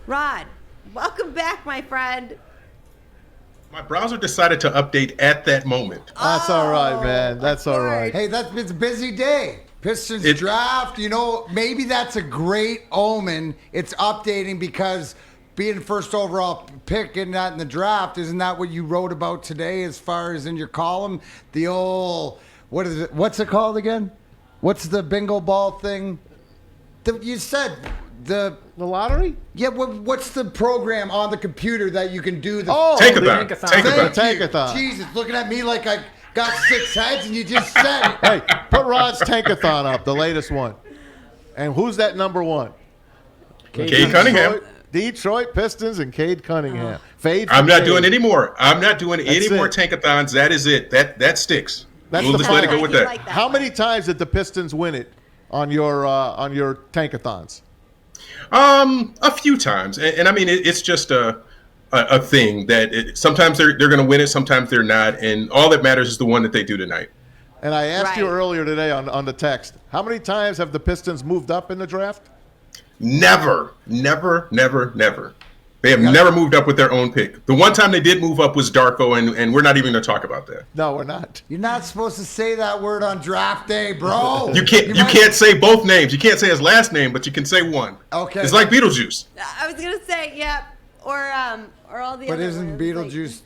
Rod, welcome back, my friend. My browser decided to update at that moment. That's all right, man. That's all right. Hey, it's a busy day. Pistons draft, maybe that's a great omen. It's updating because being first overall pick and not in the draft, isn't that what you wrote about today as far as in your column? The old, what is it? What's it called again? What's the bingo ball thing? You said the lottery? Yeah, what's the program on the computer that you can do the Tankathon. Jesus, looking at me like I got 6 heads and you just said it. Hey, put Rod's Tankathon up, the latest one. And who's that number one? Cade Cunningham. Detroit Pistons and Cade Cunningham. I'm not doing any more. I'm not doing any more Tankathons. That is it. That sticks. We'll just let it go with that. How many times did the Pistons win it on your Tankathons? A few times, and I mean it's just a thing that sometimes they're going to win it, sometimes they're not, and all that matters is the one that they do tonight. And I asked you earlier today on the text, how many times have the Pistons moved up in the draft? Never. They have never moved up with their own pick. The one time they did move up was Darko, and we're not even going to talk about that. No, we're not. You're not supposed to say that word on draft day, bro. You can't say both names. You can't say his last name, but you can say one. Okay. It's like Beetlejuice. I was gonna say, yeah, or all the. But other isn't ones, Beetlejuice?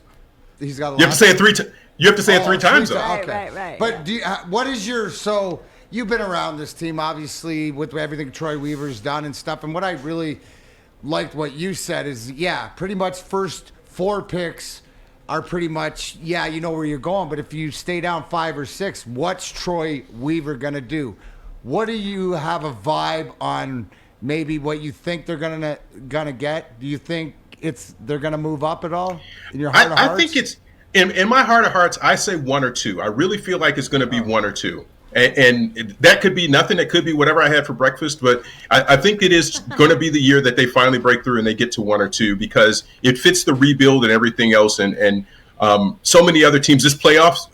He's got. You have to say it three. You have to say it three times, though. Right. But what is your You've been around this team, obviously, with everything Troy Weaver's done and stuff. And what I really liked what you said is, pretty much first 4 picks are pretty much, you know where you're going. But if you stay down 5 or 6, what's Troy Weaver going to do? What do you have a vibe on maybe what you think they're gonna get? Do you think they're going to move up at all in your heart of hearts? I think it's, in my heart of hearts, I say 1 or 2. I really feel like it's going to be 1 or 2. And that could be nothing. It could be whatever I had for breakfast. But I think it is going to be the year that they finally break through and they get to 1 or 2 because it fits the rebuild and everything else. And so many other teams, this playoffs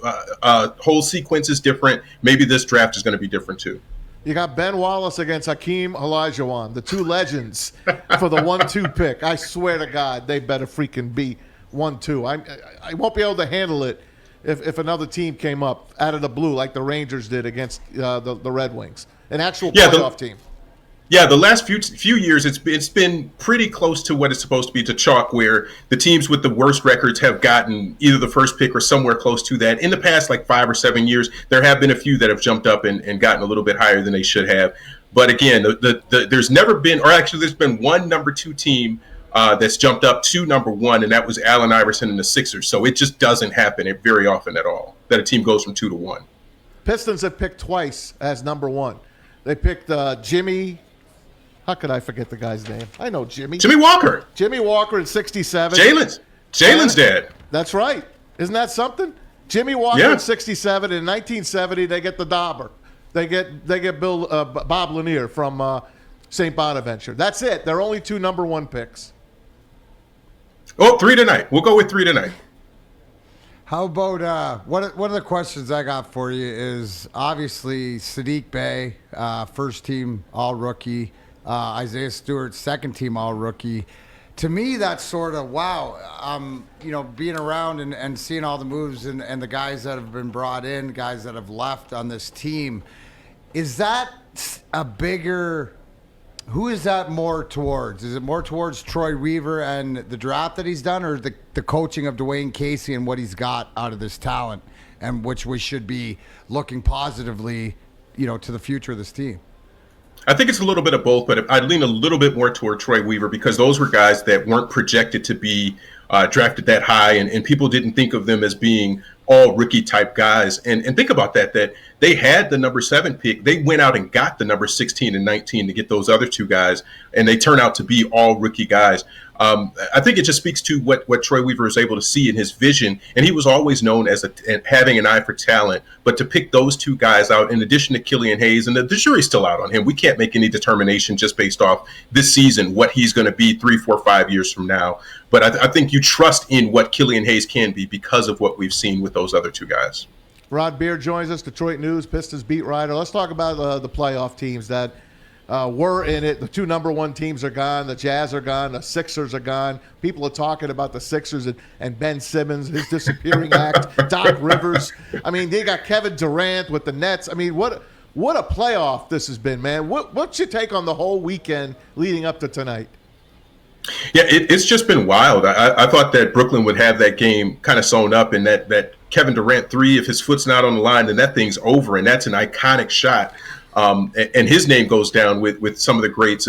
whole sequence is different. Maybe this draft is going to be different too. You got Ben Wallace against Hakeem Olajuwon, the 2 legends for the 1-2 pick. I swear to God, they better freaking be 1-2. I won't be able to handle it. If another team came up out of the blue like the Rangers did against the Red Wings, an actual playoff team. Yeah, the last few years it's been pretty close to what it's supposed to be, to chalk, where the teams with the worst records have gotten either the first pick or somewhere close to that. In the past, like 5 or 7 years, there have been a few that have jumped up and gotten a little bit higher than they should have. But again, there's never been, or actually there's been one number 2 team that's jumped up to number 1, and that was Allen Iverson and the Sixers. So it just doesn't happen very often at all that a team goes from 2 to 1. Pistons have picked twice as number 1. They picked Jimmy. How could I forget the guy's name? I know Jimmy. Jimmy Walker. Jimmy Walker in '67. Jalen's dad. That's right. Isn't that something? Jimmy Walker in '67. In 1970, they get the Dauber. They get Bob Lanier from St. Bonaventure. That's it. They're only 2 number 1 picks. Oh, 3 tonight. We'll go with 3 tonight. How about one of the questions I got for you is obviously Sadiq Bey, first team all rookie, Isaiah Stewart, second team all rookie. To me, that's sort of wow. Being around and seeing all the moves and the guys that have been brought in, guys that have left on this team, is that a bigger? Who is that more towards? Is it more towards Troy Weaver and the draft that he's done, or the coaching of Dwayne Casey and what he's got out of this talent, and which we should be looking positively, to the future of this team? I think it's a little bit of both, but I'd lean a little bit more toward Troy Weaver because those were guys that weren't projected to be drafted that high, and people didn't think of them as being all rookie type guys. And think about that they had the number 7 pick. They went out and got the number 16 and 19 to get those other 2 guys, and they turn out to be all rookie guys. I think it just speaks to what Troy Weaver is able to see in his vision, and he was always known as having an eye for talent. But to pick those 2 guys out, in addition to Killian Hayes, and the jury's still out on him. We can't make any determination just based off this season what he's going to be 3, 4, 5 years from now. But I think you trust in what Killian Hayes can be because of what we've seen with those other 2 guys. Rod Beard joins us, Detroit News, Pistons beat writer. Let's talk about the playoff teams that were in it. The 2 number 1 teams are gone. The Jazz are gone. The Sixers are gone. People are talking about the Sixers and Ben Simmons, his disappearing act. Doc Rivers. I mean, they got Kevin Durant with the Nets. I mean, what a playoff this has been, man. What's your take on the whole weekend leading up to tonight? Yeah, it's just been wild. I thought that Brooklyn would have that game kind of sewn up, and that Kevin Durant 3, if his foot's not on the line, then that thing's over, and that's an iconic shot. And his name goes down with some of the greats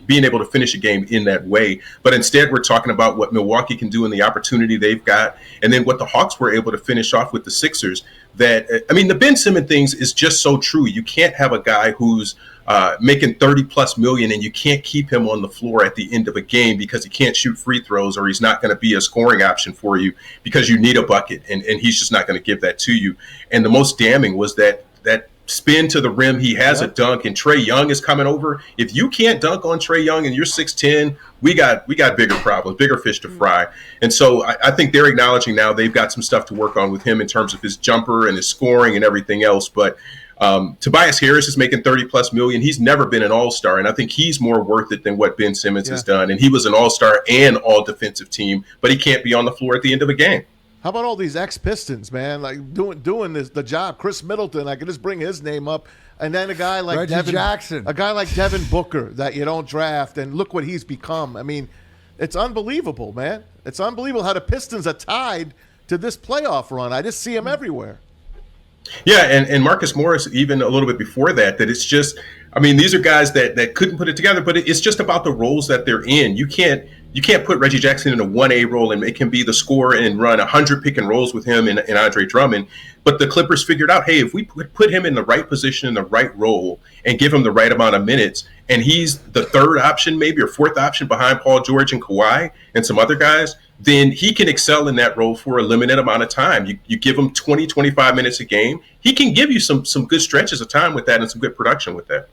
being able to finish a game in that way. But instead, we're talking about what Milwaukee can do and the opportunity they've got, and then what the Hawks were able to finish off with the Sixers. The Ben Simmons things is just so true. You can't have a guy who's making $30+ million and you can't keep him on the floor at the end of a game because he can't shoot free throws, or he's not going to be a scoring option for you because you need a bucket, and he's just not going to give that to you. And the most damning was that spin to the rim. He has a dunk, and Trae Young is coming over. If you can't dunk on Trae Young and you're 6'10", we got bigger problems, bigger fish to fry. And so I think they're acknowledging now they've got some stuff to work on with him in terms of his jumper and his scoring and everything else. But Tobias Harris is making $30+ million. He's never been an all-star, and I think he's more worth it than what Ben Simmons has done. And he was an all-star and all-defensive team, but he can't be on the floor at the end of a game. How about all these ex-Pistons, man? Like doing the job. Chris Middleton, I could just bring his name up, and then a guy like Reggie Jackson, a guy like Devin Booker that you don't draft, and look what he's become. I mean, it's unbelievable, man. It's unbelievable how the Pistons are tied to this playoff run. I just see him everywhere. Yeah, and Marcus Morris, even a little bit before that it's just, I mean, these are guys that couldn't put it together, but it's just about the roles that they're in. You can't put Reggie Jackson in a 1A role and make him be the scorer and run 100 pick and rolls with him and Andre Drummond. But the Clippers figured out, hey, if we put him in the right position, in the right role, and give him the right amount of minutes, and he's the third option maybe or fourth option behind Paul George and Kawhi and some other guys, then he can excel in that role for a limited amount of time. You give him 20, 25 minutes a game, he can give you some good stretches of time with that and some good production with that.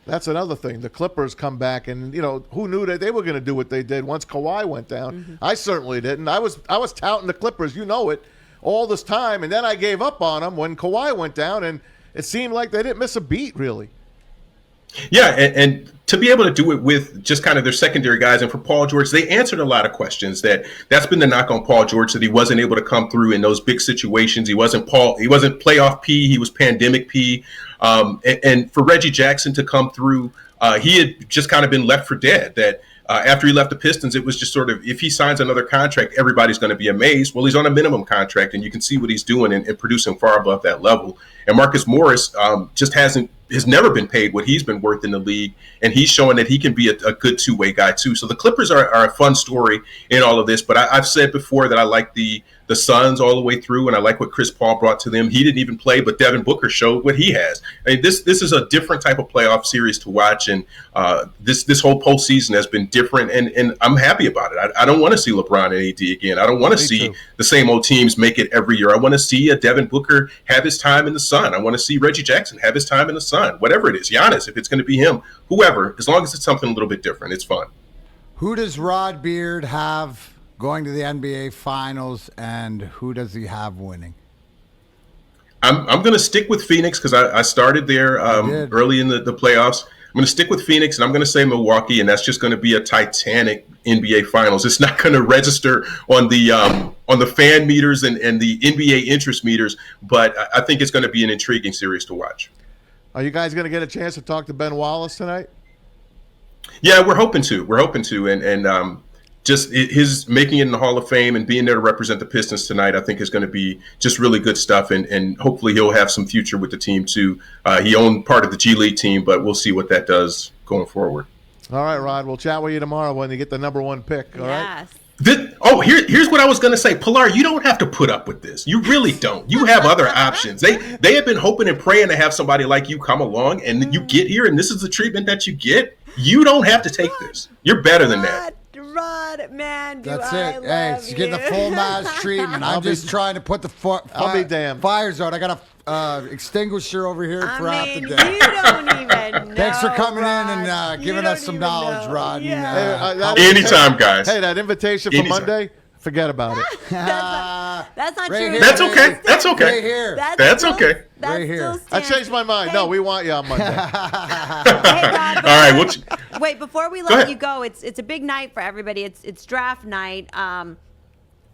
That's another thing. The Clippers come back, and who knew that they were going to do what they did once Kawhi went down? Mm-hmm. I certainly didn't. I was touting the Clippers, it, all this time, and then I gave up on them when Kawhi went down, and it seemed like they didn't miss a beat, really. Yeah, and to be able to do it with just kind of their secondary guys, and for Paul George, they answered a lot of questions. That's been the knock on Paul George, that he wasn't able to come through in those big situations. He wasn't playoff P, he was pandemic P. And for Reggie Jackson to come through, he had just kind of been left for dead. That after he left the Pistons, it was just sort of, if he signs another contract, everybody's going to be amazed. Well, he's on a minimum contract, and you can see what he's doing and producing far above that level. And Marcus Morris just has never been paid what he's been worth in the league, and he's showing that he can be a good two-way guy too. So the Clippers are a fun story in all of this, but I've said before that I like the Suns all the way through, and I like what Chris Paul brought to them. He didn't even play, but Devin Booker showed what he has. I mean, this is a different type of playoff series to watch, and this whole postseason has been different, and I'm happy about it. I don't want to see LeBron and AD again. I don't want to see the same old teams make it every year. I want to see a Devin Booker have his time in the sun. I want to see Reggie Jackson have his time in the sun. Whatever it is, Giannis, if it's going to be him, whoever, as long as it's something a little bit different, it's fun. Who does Rod Beard have going to the NBA Finals, and who does he have winning? I'm going to stick with Phoenix because I started there early in the playoffs. I'm going to stick with Phoenix, and I'm going to say Milwaukee, and that's just going to be a titanic NBA Finals. It's not going to register on the fan meters and the NBA interest meters, but I think it's going to be an intriguing series to watch. Are you guys going to get a chance to talk to Ben Wallace tonight? Yeah, we're hoping to, and just his making it in the Hall of Fame and being there to represent the Pistons tonight, I think is going to be just really good stuff, and hopefully he'll have some future with the team too. He owned part of the G League team, but we'll see what that does going forward. All right, Rod, we'll chat with you tomorrow when you get the number one pick. All right. Here's what I was going to say. Pilar, you don't have to put up with this. You really don't. You have other options. They have been hoping and praying to have somebody like you come along, and you get here, and this is the treatment that you get. You don't have to take this. You're better than that. Rod, man, that's it. Hey, she's getting the full mass treatment. I'm just trying to put the I'll be damned. Fires out. I got a extinguisher over here for half the day. You don't even know. Thanks for coming Rod. in and giving us some knowledge, Rod. Yeah. Anytime, guys. Hey, that invitation for Monday, forget about it. That's not Right true. here. That's okay. That's Right okay. here. That's okay. That Right here. still I stands. changed my mind. Hey, No, we want you on Monday. Hey, Rob, All right. wait, before we ahead. let you go, it's a big night for everybody. It's draft night.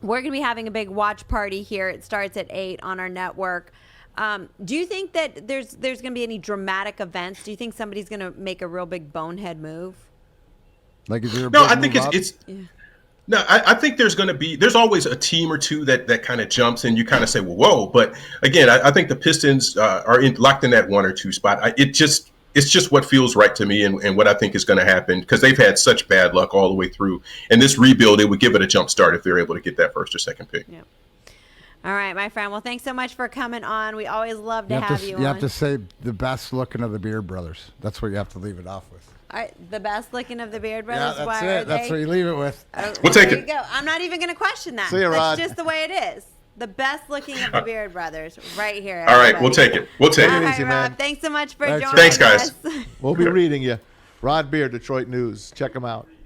We're gonna be having a big watch party here. It starts at 8 on our network. Do you think that there's gonna be any dramatic events? Do you think somebody's gonna make a real big bonehead move? Like, is there a No, big I think move up? it's no, I think there's always a team or two that kind of jumps and you kind of say, well, whoa. But again, I think the Pistons are locked in that 1 or 2 spot. It's just what feels right to me and what I think is going to happen because they've had such bad luck all the way through. And this rebuild, it would give it a jump start if they're able to get that 1st or 2nd pick. Yeah. All right, my friend. Well, thanks so much for coming on. We always love to have you on. You have to say the best looking of the Beard Brothers. That's what you have to leave it off with. All right, the best looking of the Beard Yeah, Brothers. that's Why are it. That's they- what you leave it with. We'll take there it. You go. I'm not even going to question that. See you, That's Rod. just the way it is. The best looking of the Beard Brothers, right here. All right. everybody. We'll take it. We'll take All it. right, easy, Rob. man. Thanks so much for Thanks, joining Thanks, guys. us. We'll be reading you. Rod Beard, Detroit News. Check him out.